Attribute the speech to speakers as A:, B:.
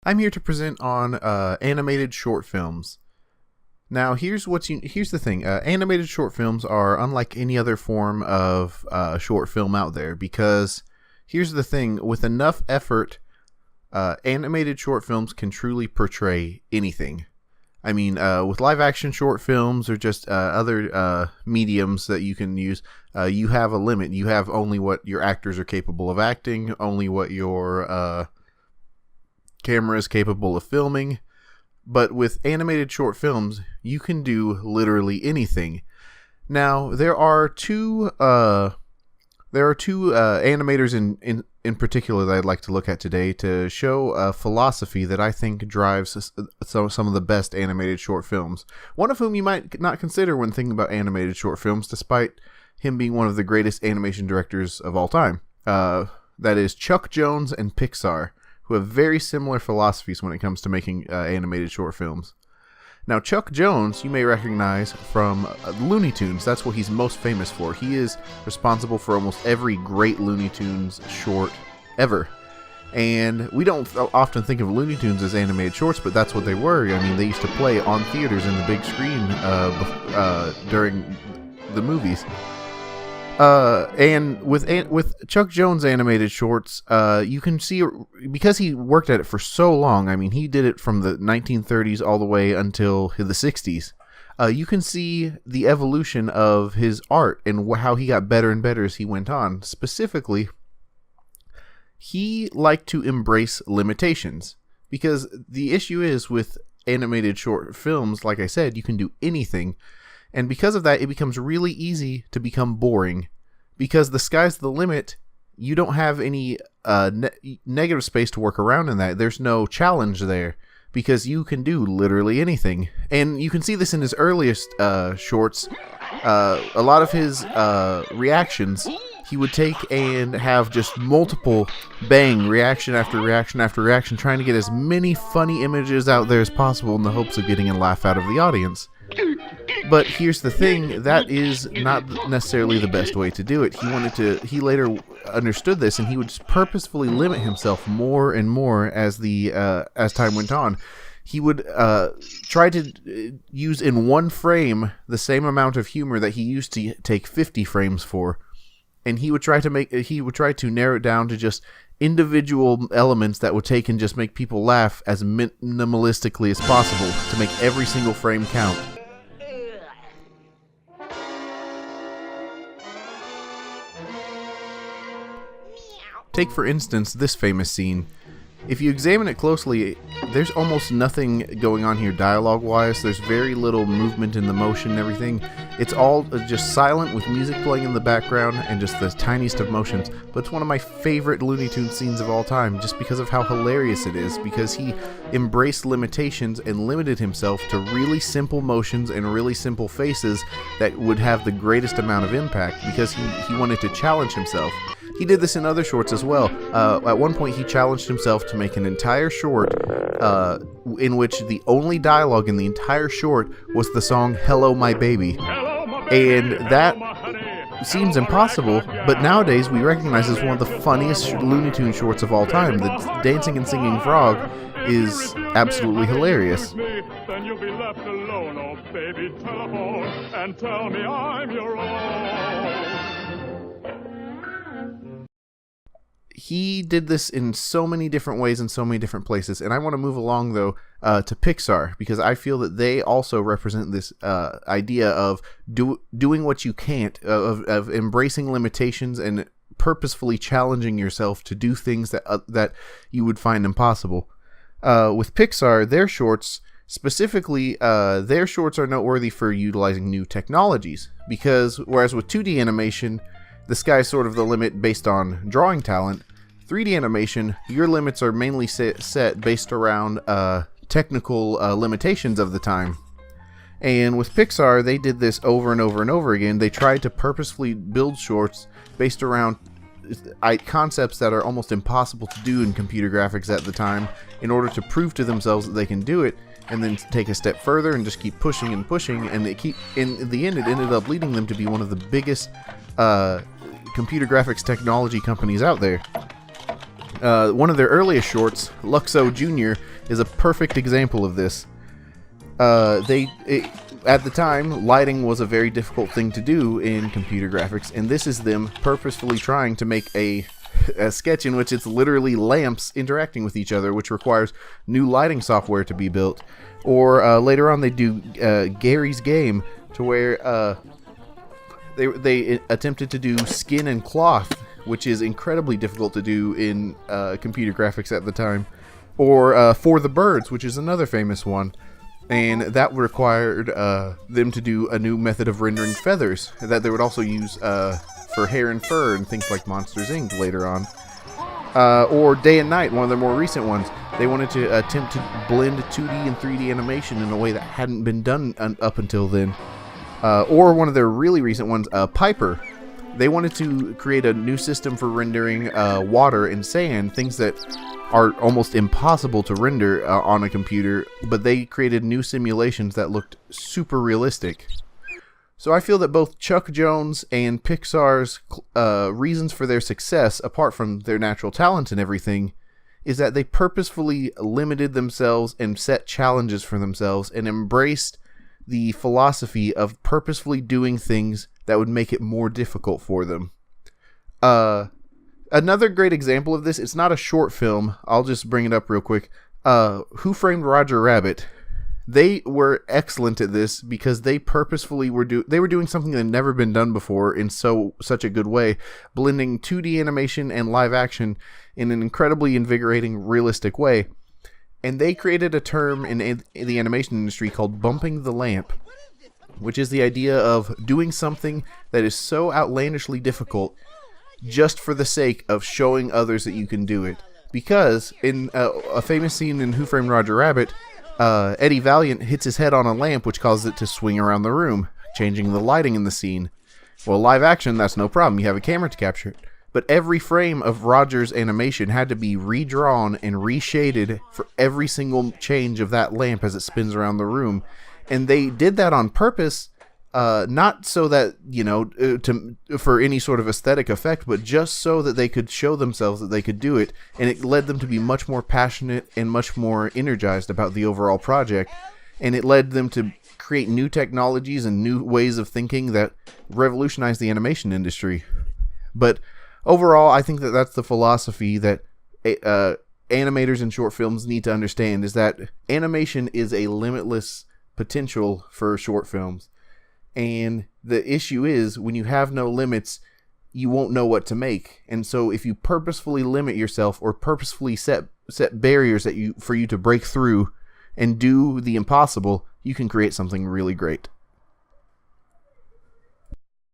A: I'm here to present on animated short films. Now, here's the thing. Animated short films are unlike any other form of short film out there because here's the thing: with enough effort, animated short films can truly portray anything. I mean, with live action short films or just other mediums that you can use, you have a limit. You have only what your actors are capable of acting, only what your camera is capable of filming. But with animated short films, you can do literally anything. Now, there are two animators in particular that I'd like to look at today to show a philosophy that I think drives some of the best animated short films. One of whom you might not consider when thinking about animated short films, despite him being one of the greatest animation directors of all time. That is Chuck Jones and Pixar, who have very similar philosophies when it comes to making animated short films. Now, Chuck Jones, you may recognize from Looney Tunes. That's what he's most famous for. He is responsible for almost every great Looney Tunes short ever. And we don't often think of Looney Tunes as animated shorts, but that's what they were. I mean, they used to play on theaters in the big screen during the movies. And with Chuck Jones animated shorts, you can see, because he worked at it for so long. I mean, he did it from the 1930s all the way until the 60s. You can see the evolution of his art and how he got better and better as he went on. Specifically, he liked to embrace limitations, because the issue is with animated short films, like I said, you can do anything. And because of that, it becomes really easy to become boring. Because the sky's the limit, you don't have any negative space to work around in that. There's no challenge there, because you can do literally anything. And you can see this in his earliest shorts. A lot of his reactions, he would take and have just multiple reaction after reaction after reaction, trying to get as many funny images out there as possible in the hopes of getting a laugh out of the audience. But here's the thing, that is not necessarily the best way to do it. He later understood this, and he would purposefully limit himself more and more as time went on. He would try to use in one frame the same amount of humor that he used to take 50 frames for. And he would try to narrow it down to just individual elements that would take and just make people laugh as minimalistically as possible to make every single frame count. Take, for instance, this famous scene. If you examine it closely, there's almost nothing going on here dialogue-wise. There's very little movement in the motion and everything. It's all just silent with music playing in the background and just the tiniest of motions. But it's one of my favorite Looney Tunes scenes of all time, just because of how hilarious it is, because he embraced limitations and limited himself to really simple motions and really simple faces that would have the greatest amount of impact, because he wanted to challenge himself. He did this in other shorts as well. At one point, he challenged himself to make an entire short in which the only dialogue in the entire short was the song "Hello, My Baby." And that seems impossible, but nowadays we recognize as one of the funniest Looney Tunes shorts of all time. The dancing and singing frog is absolutely hilarious.
B: Then you'll be left alone, oh baby, telephone and tell me I'm your own.
A: He did this in so many different ways in so many different places, and I want to move along, though, to Pixar, because I feel that they also represent this idea of doing what you can't, of embracing limitations and purposefully challenging yourself to do things that you would find impossible. With Pixar, their shorts, specifically, their shorts are noteworthy for utilizing new technologies, because whereas with 2D animation, the sky's sort of the limit based on drawing talent, 3D animation, your limits are mainly set based around technical limitations of the time. And with Pixar, they did this over and over and over again. They tried to purposefully build shorts based around concepts that are almost impossible to do in computer graphics at the time, in order to prove to themselves that they can do it, and then take a step further and just keep pushing and pushing, and in the end, it ended up leading them to be one of the biggest computer graphics technology companies out there. One of their earliest shorts, Luxo Jr., is a perfect example of this. At the time, lighting was a very difficult thing to do in computer graphics, and this is them purposefully trying to make a sketch in which it's literally lamps interacting with each other, which requires new lighting software to be built. Or later on, they do Gary's Game, to where they attempted to do skin and cloth, which is incredibly difficult to do in computer graphics at the time. Or For the Birds, which is another famous one. And that required them to do a new method of rendering feathers that they would also use for hair and fur and things like Monsters, Inc. later on. Or Day and Night, one of their more recent ones. They wanted to attempt to blend 2D and 3D animation in a way that hadn't been done up until then. Or one of their really recent ones, Piper. They wanted to create a new system for rendering water and sand, things that are almost impossible to render on a computer, but they created new simulations that looked super realistic. So I feel that both Chuck Jones and Pixar's reasons for their success, apart from their natural talent and everything, is that they purposefully limited themselves and set challenges for themselves and embraced the philosophy of purposefully doing things that would make it more difficult for them. Another great example of this, it's not a short film, I'll just bring it up real quick. Who Framed Roger Rabbit? They were excellent at this because they purposefully were doing something that had never been done before in such a good way, blending 2D animation and live action in an incredibly invigorating, realistic way. And they created a term in the animation industry called bumping the lamp, which is the idea of doing something that is so outlandishly difficult just for the sake of showing others that you can do it. Because in a famous scene in Who Framed Roger Rabbit, Eddie Valiant hits his head on a lamp, which causes it to swing around the room, changing the lighting in the scene. Well, live action, that's no problem. You have a camera to capture it. But every frame of Roger's animation had to be redrawn and reshaded for every single change of that lamp as it spins around the room. And they did that on purpose, not so that, for any sort of aesthetic effect, but just so that they could show themselves that they could do it. And it led them to be much more passionate and much more energized about the overall project. And it led them to create new technologies and new ways of thinking that revolutionized the animation industry. But overall, I think that that's the philosophy that animators and short films need to understand, is that animation is a limitless potential for short films. And the issue is, when you have no limits, you won't know what to make. And so if you purposefully limit yourself or purposefully set barriers for you to break through and do the impossible, you can create something really great.